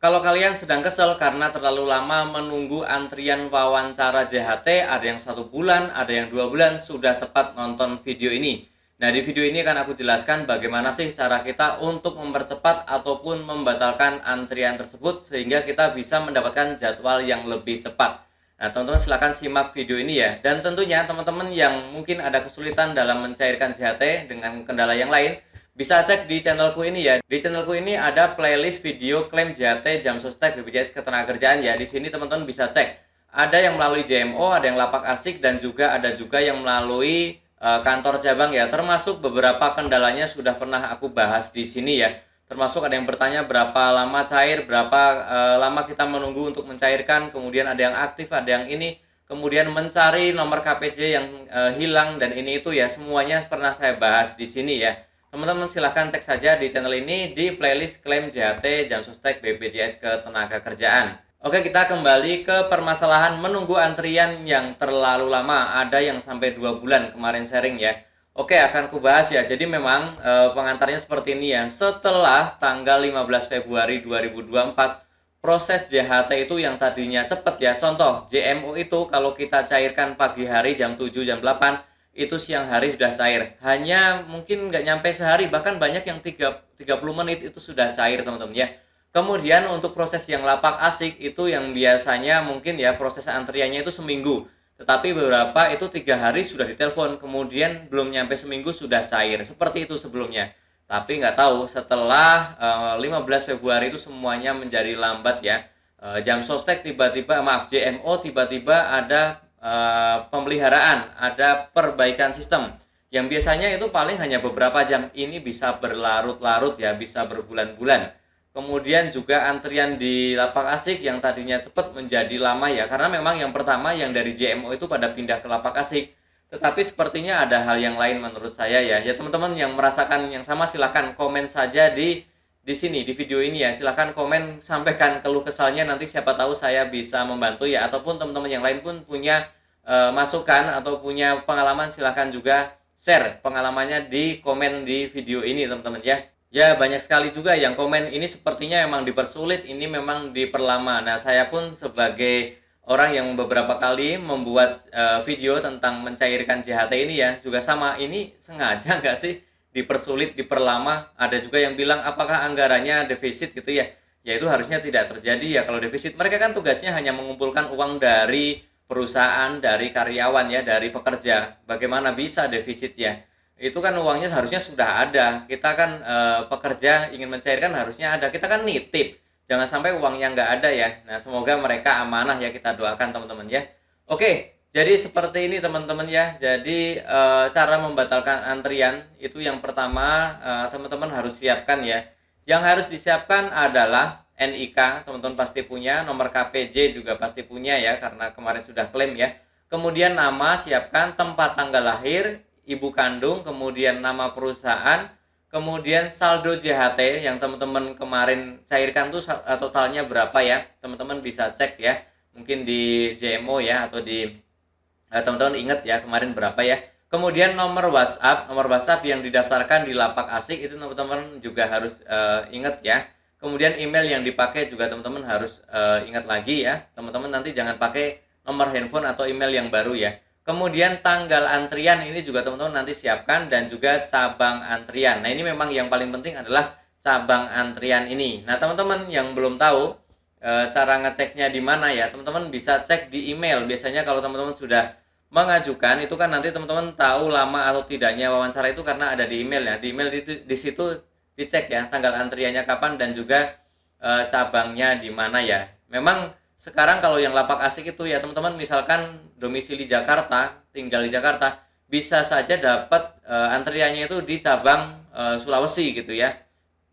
Kalau kalian sedang kesel karena terlalu lama menunggu antrian wawancara JHT, ada yang 1 bulan, ada yang 2 bulan, sudah tepat nonton video ini. Nah, di video ini akan aku jelaskan bagaimana sih cara kita untuk mempercepat ataupun membatalkan antrian tersebut sehingga kita bisa mendapatkan jadwal yang lebih cepat. Nah, teman-teman silahkan simak video ini ya. Dan tentunya teman-teman yang mungkin ada kesulitan dalam mencairkan JHT dengan kendala yang lain, bisa cek di channelku ini ya. Di channelku ini ada playlist video klaim JHT Jam Sostek BPJS Ketenagakerjaan ya. Di sini teman-teman bisa cek. Ada yang melalui JMO, ada yang lapak asik, dan juga ada yang melalui kantor cabang ya. Termasuk beberapa kendalanya sudah pernah aku bahas di sini ya. Termasuk ada yang bertanya berapa lama cair, berapa lama kita menunggu untuk mencairkan, kemudian ada yang aktif, ada yang ini, kemudian mencari nomor KPJ yang hilang dan ini itu ya, semuanya pernah saya bahas di sini ya. Teman-teman silahkan cek saja di channel ini di playlist klaim JHT Jam Sostek BPJS Ketenagakerjaan. Oke, kita kembali ke permasalahan menunggu antrian yang terlalu lama. Ada yang sampai 2 bulan kemarin sharing ya. Oke, akan kubahas ya. Jadi memang pengantarnya seperti ini ya. Setelah tanggal 15 Februari 2024, proses JHT itu yang tadinya cepat ya. Contoh, JMO itu kalau kita cairkan pagi hari jam 7, jam 8, itu siang hari sudah cair. Hanya mungkin nggak nyampe sehari, bahkan banyak yang 30 menit itu sudah cair teman-teman ya. Kemudian untuk proses yang lapak asik itu yang biasanya mungkin ya proses antriannya itu seminggu. Tetapi beberapa itu 3 hari sudah ditelepon, kemudian belum nyampe seminggu sudah cair. Seperti itu sebelumnya. Tapi nggak tahu setelah 15 Februari itu semuanya menjadi lambat ya. Jam Sostek tiba-tiba, maaf, JMO tiba-tiba ada pemeliharaan, ada perbaikan sistem yang biasanya itu paling hanya beberapa jam, ini bisa berlarut-larut ya, bisa berbulan-bulan. Kemudian juga antrian di lapak asik yang tadinya cepat menjadi lama ya, karena memang yang pertama yang dari JMO itu pada pindah ke lapak asik. Tetapi sepertinya ada hal yang lain menurut saya ya. Ya teman-teman yang merasakan yang sama silahkan komen saja di sini di video ini ya. Silahkan komen, sampaikan keluh kesalnya, nanti siapa tahu saya bisa membantu ya, ataupun teman-teman yang lain pun punya masukan atau punya pengalaman, silahkan juga share pengalamannya di komen di video ini teman-teman ya. Ya banyak sekali juga yang komen ini sepertinya memang dipersulit, ini memang diperlama. Nah saya pun sebagai orang yang beberapa kali membuat video tentang mencairkan JHT ini ya juga sama, ini sengaja nggak sih dipersulit, diperlama? Ada juga yang bilang apakah anggarannya defisit gitu ya. Ya itu harusnya tidak terjadi ya kalau defisit. Mereka kan tugasnya hanya mengumpulkan uang dari perusahaan, dari karyawan ya, dari pekerja. Bagaimana bisa defisit ya? Itu kan uangnya harusnya sudah ada. Kita kan pekerja ingin mencairkan harusnya ada. Kita kan nitip. Jangan sampai uangnya nggak ada ya. Nah, semoga mereka amanah ya, kita doakan teman-teman ya. Oke, jadi seperti ini teman-teman ya. Jadi cara membatalkan antrian itu yang pertama teman-teman harus siapkan ya. Yang harus disiapkan adalah NIK, teman-teman pasti punya, nomor KPJ juga pasti punya ya, karena kemarin sudah klaim ya. Kemudian nama siapkan, tempat tanggal lahir, ibu kandung, kemudian nama perusahaan, kemudian saldo JHT yang teman-teman kemarin cairkan tuh totalnya berapa ya. Teman-teman bisa cek ya, mungkin di JMO ya, atau di teman-teman ingat ya kemarin berapa ya. Kemudian nomor WhatsApp yang didaftarkan di lapak asik itu teman-teman juga harus ingat ya. Kemudian email yang dipakai juga teman-teman harus ingat lagi ya. Teman-teman nanti jangan pakai nomor handphone atau email yang baru ya. Kemudian tanggal antrian ini juga teman-teman nanti siapkan, dan juga cabang antrian. Nah, ini memang yang paling penting adalah cabang antrian ini. Nah, teman-teman yang belum tahu cara ngeceknya di mana ya, teman-teman bisa cek di email. Biasanya kalau teman-teman sudah mengajukan itu kan nanti teman-teman tahu lama atau tidaknya wawancara itu karena ada di email ya. Di email itu di situ dicek ya tanggal antriannya kapan dan juga cabangnya di mana ya. Memang sekarang kalau yang lapak asik itu ya teman-teman, misalkan domisili Jakarta, tinggal di Jakarta, bisa saja dapat antriannya itu di cabang Sulawesi gitu ya.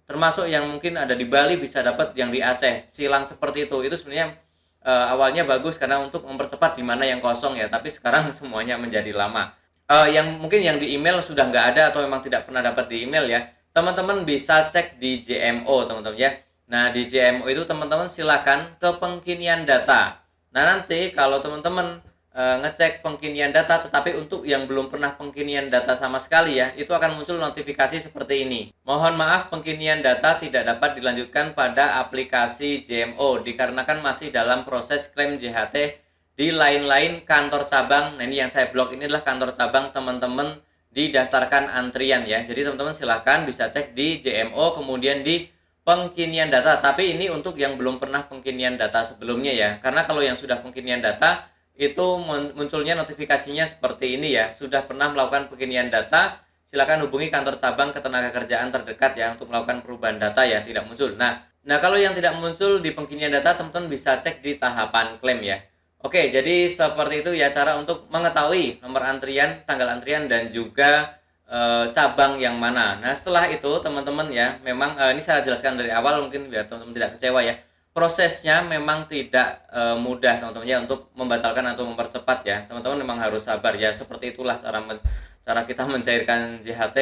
Termasuk yang mungkin ada di Bali bisa dapat yang di Aceh, silang seperti itu. Itu sebenarnya awalnya bagus karena untuk mempercepat di mana yang kosong ya, tapi sekarang semuanya menjadi lama. Yang mungkin yang di email sudah nggak ada atau memang tidak pernah dapat di email ya, teman-teman bisa cek di JMO teman-teman ya. Nah di JMO itu teman-teman silakan ke pengkinian data. Nah nanti kalau teman-teman ngecek pengkinian data, tetapi untuk yang belum pernah pengkinian data sama sekali ya, itu akan muncul notifikasi seperti ini. Mohon maaf, pengkinian data tidak dapat dilanjutkan pada aplikasi JMO dikarenakan masih dalam proses klaim JHT di lain-lain kantor cabang. Nah, ini yang saya blok ini adalah kantor cabang teman-teman didaftarkan antrian ya. Jadi teman-teman silahkan bisa cek di JMO, kemudian di pengkinian data, tapi ini untuk yang belum pernah pengkinian data sebelumnya ya, karena kalau yang sudah pengkinian data itu munculnya notifikasinya seperti ini ya, sudah pernah melakukan pengkinian data, silakan hubungi kantor cabang ketenagakerjaan terdekat ya untuk melakukan perubahan data ya, tidak muncul. Nah kalau yang tidak muncul di pengkinian data, teman-teman bisa cek di tahapan klaim ya. Oke, jadi seperti itu ya cara untuk mengetahui nomor antrian, tanggal antrian, dan juga cabang yang mana. Nah setelah itu teman-teman ya, memang ini saya jelaskan dari awal mungkin biar teman-teman tidak kecewa ya. Prosesnya memang tidak mudah teman-teman ya untuk membatalkan atau mempercepat ya. Teman-teman memang harus sabar ya. Seperti itulah cara kita mencairkan JHT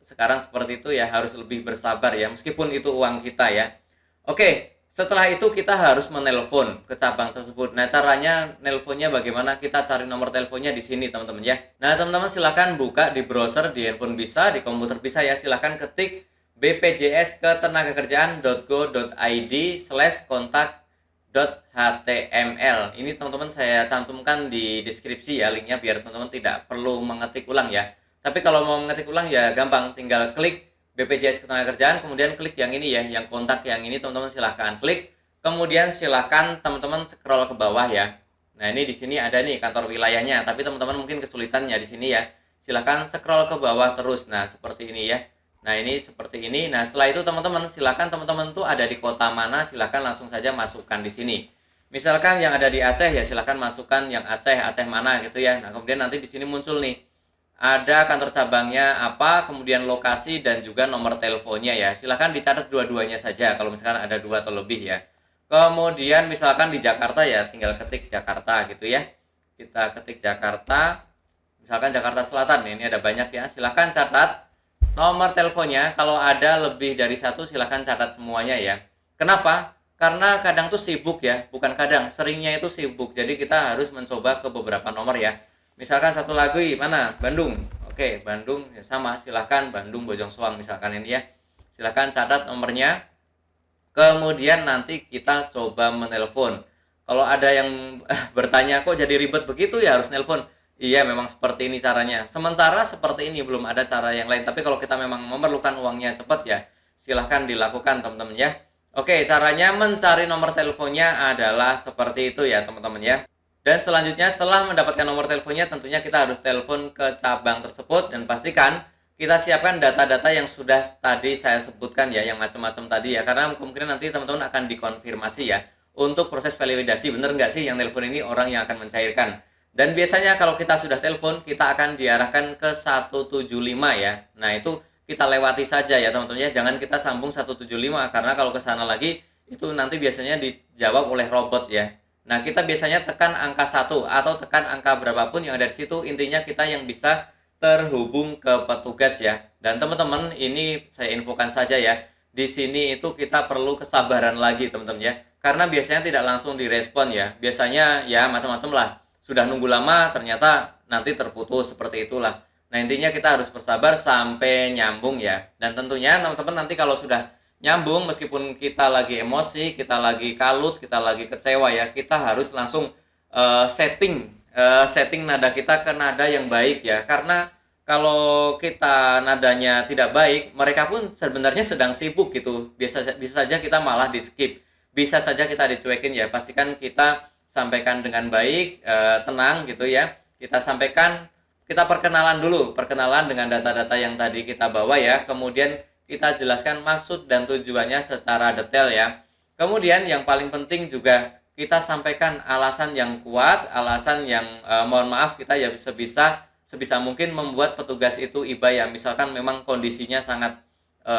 sekarang seperti itu ya, harus lebih bersabar ya, meskipun itu uang kita ya. Oke, setelah itu kita harus menelpon ke cabang tersebut. Nah, caranya nelponnya bagaimana? Kita cari nomor teleponnya di sini, teman-teman ya. Nah, teman-teman silahkan buka di browser, di handphone bisa, di komputer bisa ya. Silahkan ketik bpjs-ketenagakerjaan.go.id/kontak.html. Ini teman-teman saya cantumkan di deskripsi ya linknya, biar teman-teman tidak perlu mengetik ulang ya. Tapi kalau mau mengetik ulang ya gampang, tinggal klik BPJS Ketenagakerjaan, kemudian klik yang ini ya, yang kontak yang ini, teman-teman silahkan klik. Kemudian silahkan teman-teman scroll ke bawah ya. Nah ini di sini ada nih kantor wilayahnya, tapi teman-teman mungkin kesulitannya di sini ya. Silahkan scroll ke bawah terus. Nah seperti ini ya. Nah ini seperti ini. Nah setelah itu teman-teman silahkan, teman-teman tuh ada di kota mana, silahkan langsung saja masukkan di sini. Misalkan yang ada di Aceh ya, silahkan masukkan yang Aceh mana gitu ya. Nah kemudian nanti di sini muncul nih, ada kantor cabangnya apa, kemudian lokasi, dan juga nomor teleponnya ya. Silahkan dicatat dua-duanya saja kalau misalkan ada dua atau lebih ya. Kemudian misalkan di Jakarta ya, tinggal ketik Jakarta gitu ya. Kita ketik Jakarta, misalkan Jakarta Selatan, ini ada banyak ya. Silahkan catat nomor teleponnya. Kalau ada lebih dari satu, silahkan catat semuanya ya. Kenapa? Karena kadang tuh sibuk ya, bukan kadang, seringnya itu sibuk. Jadi kita harus mencoba ke beberapa nomor ya. Misalkan satu lagi mana? Bandung. Oke, Bandung ya sama, silahkan Bandung Bojong Soang misalkan ini ya. Silahkan catat nomornya. Kemudian nanti kita coba menelpon. Kalau ada yang bertanya kok jadi ribet begitu ya harus nelpon. Iya, memang seperti ini caranya. Sementara seperti ini, belum ada cara yang lain. Tapi kalau kita memang memerlukan uangnya cepat ya, silahkan dilakukan teman-teman ya. Oke, caranya mencari nomor teleponnya adalah seperti itu ya teman-teman ya. Dan selanjutnya setelah mendapatkan nomor teleponnya, tentunya kita harus telepon ke cabang tersebut dan pastikan kita siapkan data-data yang sudah tadi saya sebutkan ya, yang macam-macam tadi ya, karena kemungkinan nanti teman-teman akan dikonfirmasi ya untuk proses validasi, bener nggak sih yang telepon ini orang yang akan mencairkan. Dan biasanya kalau kita sudah telepon, kita akan diarahkan ke 175 ya. Nah itu kita lewati saja ya teman-teman ya, jangan kita sambung 175 karena kalau ke sana lagi itu nanti biasanya dijawab oleh robot ya. Nah, kita biasanya tekan angka 1 atau tekan angka berapapun yang ada di situ, intinya kita yang bisa terhubung ke petugas ya. Dan teman-teman, ini saya infokan saja ya. Di sini itu kita perlu kesabaran lagi, teman-teman ya. Karena biasanya tidak langsung direspon ya. Biasanya ya macam-macam lah. Sudah nunggu lama, ternyata nanti terputus seperti itulah. Nah, intinya kita harus bersabar sampai nyambung ya. Dan tentunya teman-teman nanti kalau sudah nyambung, meskipun kita lagi emosi, kita lagi kalut, kita lagi kecewa ya, kita harus langsung setting nada kita ke nada yang baik ya, karena kalau kita nadanya tidak baik, mereka pun sebenarnya sedang sibuk gitu, bisa saja kita malah di skip, bisa saja kita dicuekin ya. Pastikan kita sampaikan dengan baik, tenang gitu ya, kita sampaikan, kita perkenalan dulu, perkenalan dengan data-data yang tadi kita bawa ya, kemudian kita jelaskan maksud dan tujuannya secara detail ya. Kemudian yang paling penting juga kita sampaikan alasan yang kuat, alasan yang mohon maaf kita ya sebisa mungkin membuat petugas itu iba ya. Misalkan memang kondisinya sangat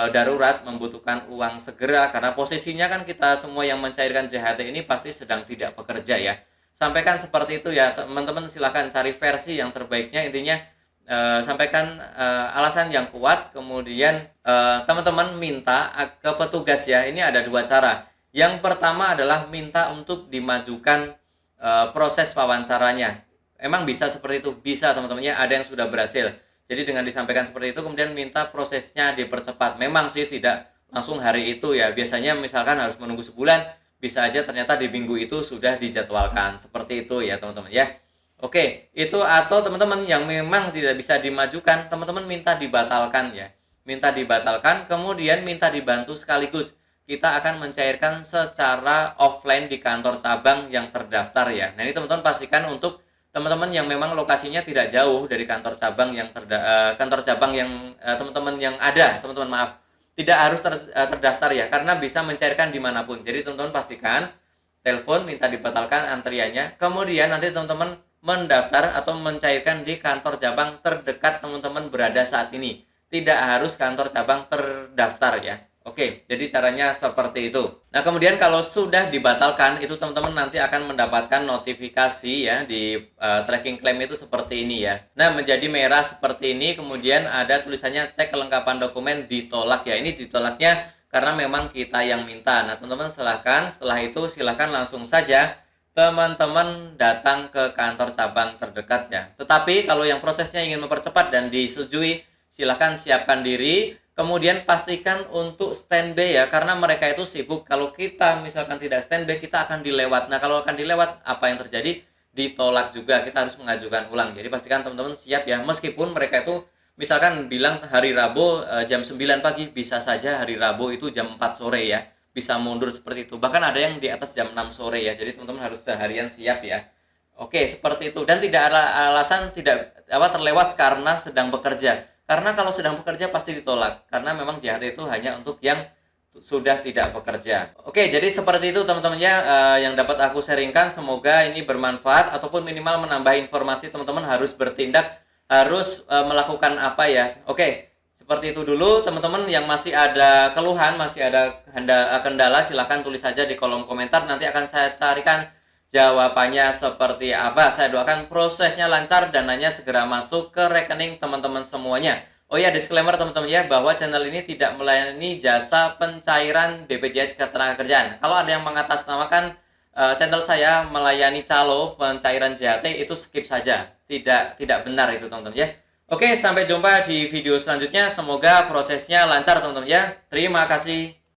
darurat, membutuhkan uang segera, karena posisinya kan kita semua yang mencairkan JHT ini pasti sedang tidak bekerja ya. Sampaikan seperti itu ya teman-teman, silahkan cari versi yang terbaiknya, intinya sampaikan alasan yang kuat, kemudian teman-teman minta ke petugas ya. Ini ada dua cara. Yang pertama adalah minta untuk dimajukan proses wawancaranya. emang bisa seperti itu? Bisa teman-teman ya, ada yang sudah berhasil. Jadi dengan disampaikan seperti itu kemudian minta prosesnya dipercepat. Memang sih tidak langsung hari itu ya. Biasanya misalkan harus menunggu sebulan, bisa aja ternyata di minggu itu sudah dijadwalkan. Seperti itu ya teman-teman ya. Oke, itu atau teman-teman yang memang tidak bisa dimajukan, teman-teman minta dibatalkan ya. Minta dibatalkan, kemudian minta dibantu sekaligus. Kita akan mencairkan secara offline di kantor cabang yang terdaftar ya. Nah, ini teman-teman pastikan untuk teman-teman yang memang lokasinya tidak jauh dari kantor cabang yang kantor cabang yang teman-teman yang ada, teman-teman maaf. Tidak harus terdaftar ya, karena bisa mencairkan dimanapun. Jadi teman-teman pastikan telepon minta dibatalkan antriannya, kemudian nanti teman-teman mendaftar atau mencairkan di kantor cabang terdekat teman-teman berada saat ini. Tidak harus kantor cabang terdaftar ya. Oke, jadi caranya seperti itu. Nah, kemudian kalau sudah dibatalkan, itu teman-teman nanti akan mendapatkan notifikasi ya di tracking claim itu seperti ini ya. Nah, menjadi merah seperti ini, kemudian ada tulisannya cek kelengkapan dokumen ditolak ya. Ini ditolaknya karena memang kita yang minta. Nah, teman-teman setelah itu silahkan langsung saja teman-teman datang ke kantor cabang terdekat ya. Tetapi kalau yang prosesnya ingin mempercepat dan disetujui, silahkan siapkan diri, kemudian pastikan untuk standby ya, karena mereka itu sibuk. Kalau kita misalkan tidak standby, kita akan dilewat. Nah, kalau akan dilewat, apa yang terjadi? Ditolak juga, kita harus mengajukan ulang. Jadi pastikan teman-teman siap ya, meskipun mereka itu misalkan bilang hari Rabu jam 9 pagi, bisa saja hari Rabu itu jam 4 sore ya. Bisa mundur seperti itu. Bahkan ada yang di atas jam 6 sore ya. Jadi teman-teman harus seharian siap ya. Oke, seperti itu. Dan tidak ada alasan tidak terlewat karena sedang bekerja. Karena kalau sedang bekerja pasti ditolak. Karena memang JHT itu hanya untuk yang sudah tidak bekerja. Oke, jadi seperti itu teman-teman ya yang dapat aku sharingkan. Semoga ini bermanfaat ataupun minimal menambah informasi. Teman-teman harus bertindak, harus melakukan apa ya. Oke, seperti itu dulu teman-teman. Yang masih ada keluhan, masih ada kendala, silahkan tulis saja di kolom komentar. Nanti akan saya carikan jawabannya seperti apa. Saya doakan prosesnya lancar, dananya segera masuk ke rekening teman-teman semuanya. Oh ya, disclaimer teman-teman ya, bahwa channel ini tidak melayani jasa pencairan BPJS Ketenagakerjaan. Kalau ada yang mengatasnamakan channel saya melayani calo pencairan JHT, itu skip saja. Tidak benar itu teman-teman ya. Oke, sampai jumpa di video selanjutnya. Semoga prosesnya lancar teman-teman ya. Terima kasih.